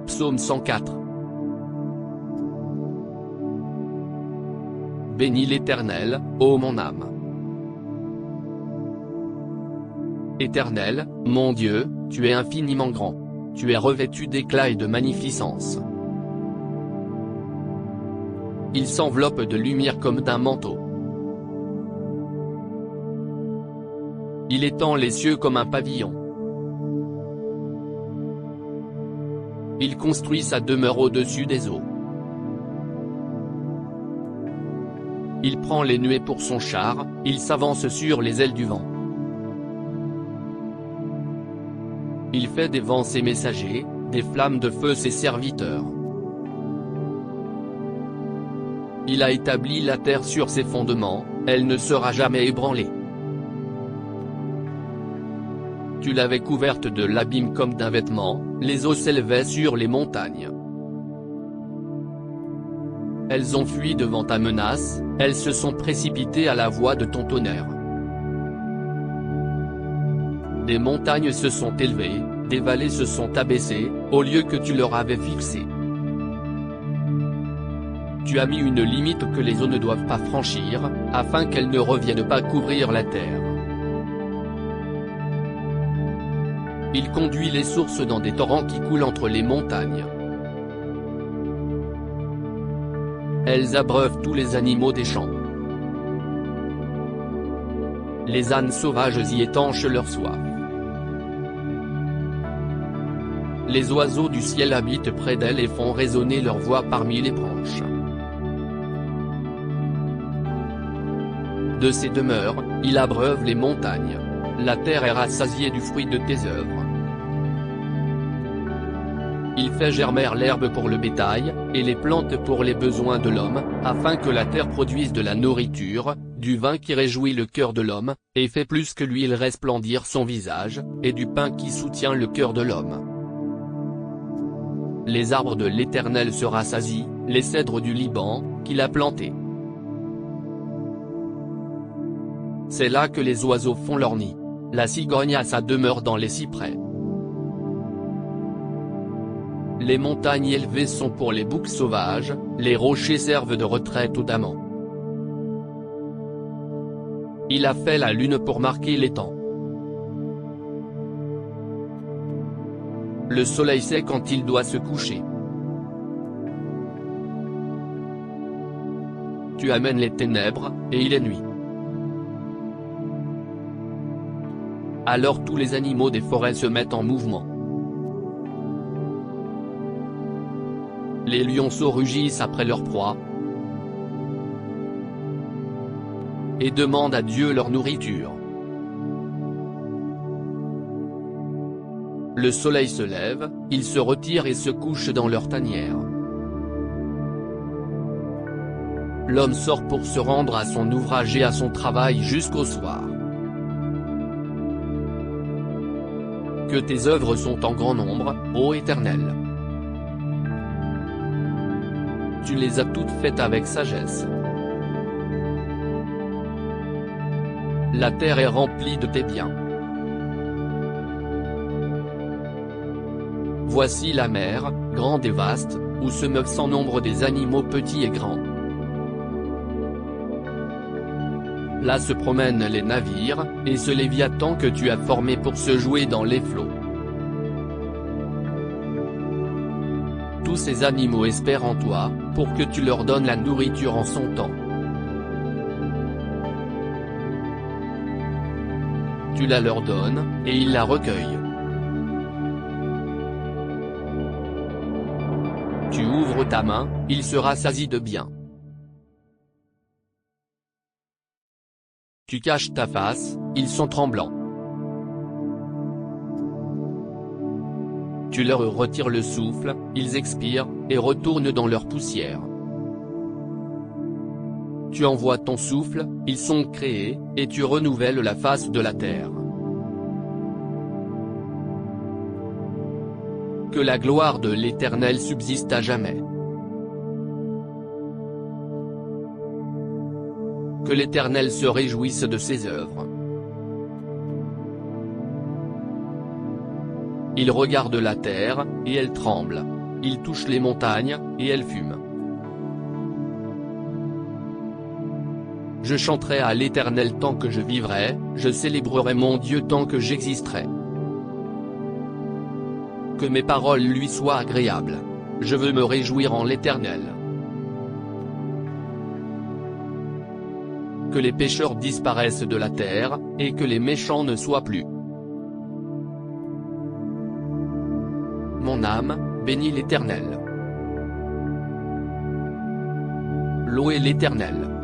Psaume 104. Bénis l'Éternel, ô mon âme. Éternel, mon Dieu, tu es infiniment grand. Tu es revêtu d'éclat et de magnificence. Il s'enveloppe de lumière comme d'un manteau. Il étend les cieux comme un pavillon. Il construit sa demeure au-dessus des eaux. Il prend les nuées pour son char, il s'avance sur les ailes du vent. Il fait des vents ses messagers, des flammes de feu ses serviteurs. Il a établi la terre sur ses fondements, elle ne sera jamais ébranlée. Tu l'avais couverte de l'abîme comme d'un vêtement, les eaux s'élevaient sur les montagnes. Elles ont fui devant ta menace, elles se sont précipitées à la voix de ton tonnerre. Des montagnes se sont élevées, des vallées se sont abaissées, au lieu que tu leur avais fixé. Tu as mis une limite que les eaux ne doivent pas franchir, afin qu'elles ne reviennent pas couvrir la terre. Il conduit les sources dans des torrents qui coulent entre les montagnes. Elles abreuvent tous les animaux des champs. Les ânes sauvages y étanchent leur soif. Les oiseaux du ciel habitent près d'elles et font résonner leur voix parmi les branches. De ses demeures, il abreuve les montagnes. La terre est rassasiée du fruit de tes œuvres. Il fait germer l'herbe pour le bétail, et les plantes pour les besoins de l'homme, afin que la terre produise de la nourriture, du vin qui réjouit le cœur de l'homme, et fait plus que l'huile resplendir son visage, et du pain qui soutient le cœur de l'homme. Les arbres de l'Éternel se rassasient, les cèdres du Liban, qu'il a plantés. C'est là que les oiseaux font leur nid. La cigogne a sa demeure dans les cyprès. Les montagnes élevées sont pour les boucs sauvages, les rochers servent de retraite aux damans. Il a fait la lune pour marquer les temps. Le soleil sait quand il doit se coucher. Tu amènes les ténèbres, et il est nuit. Alors tous les animaux des forêts se mettent en mouvement. Les lionceaux rugissent après leur proie et demandent à Dieu leur nourriture. Le soleil se lève, ils se retirent et se couchent dans leur tanière. L'homme sort pour se rendre à son ouvrage et à son travail jusqu'au soir. Que tes œuvres sont en grand nombre, ô Éternel. Tu les as toutes faites avec sagesse. La terre est remplie de tes biens. Voici la mer, grande et vaste, où se meuvent sans nombre des animaux petits et grands. Là se promènent les navires, et ce léviathan que tu as formé pour se jouer dans les flots. Tous ces animaux espèrent en toi, pour que tu leur donnes la nourriture en son temps. Tu la leur donnes, et ils la recueillent. Tu ouvres ta main, il se rassasie de bien. Tu caches ta face, ils sont tremblants. Tu leur retires le souffle, ils expirent, et retournent dans leur poussière. Tu envoies ton souffle, ils sont créés, et tu renouvelles la face de la terre. Que la gloire de l'Éternel subsiste à jamais. Que l'Éternel se réjouisse de ses œuvres. Il regarde la terre, et elle tremble. Il touche les montagnes, et elles fument. Je chanterai à l'Éternel tant que je vivrai, je célébrerai mon Dieu tant que j'existerai. Que mes paroles lui soient agréables. Je veux me réjouir en l'Éternel. Que les pécheurs disparaissent de la terre, et que les méchants ne soient plus. Mon âme, bénis l'Éternel. Louez l'Éternel.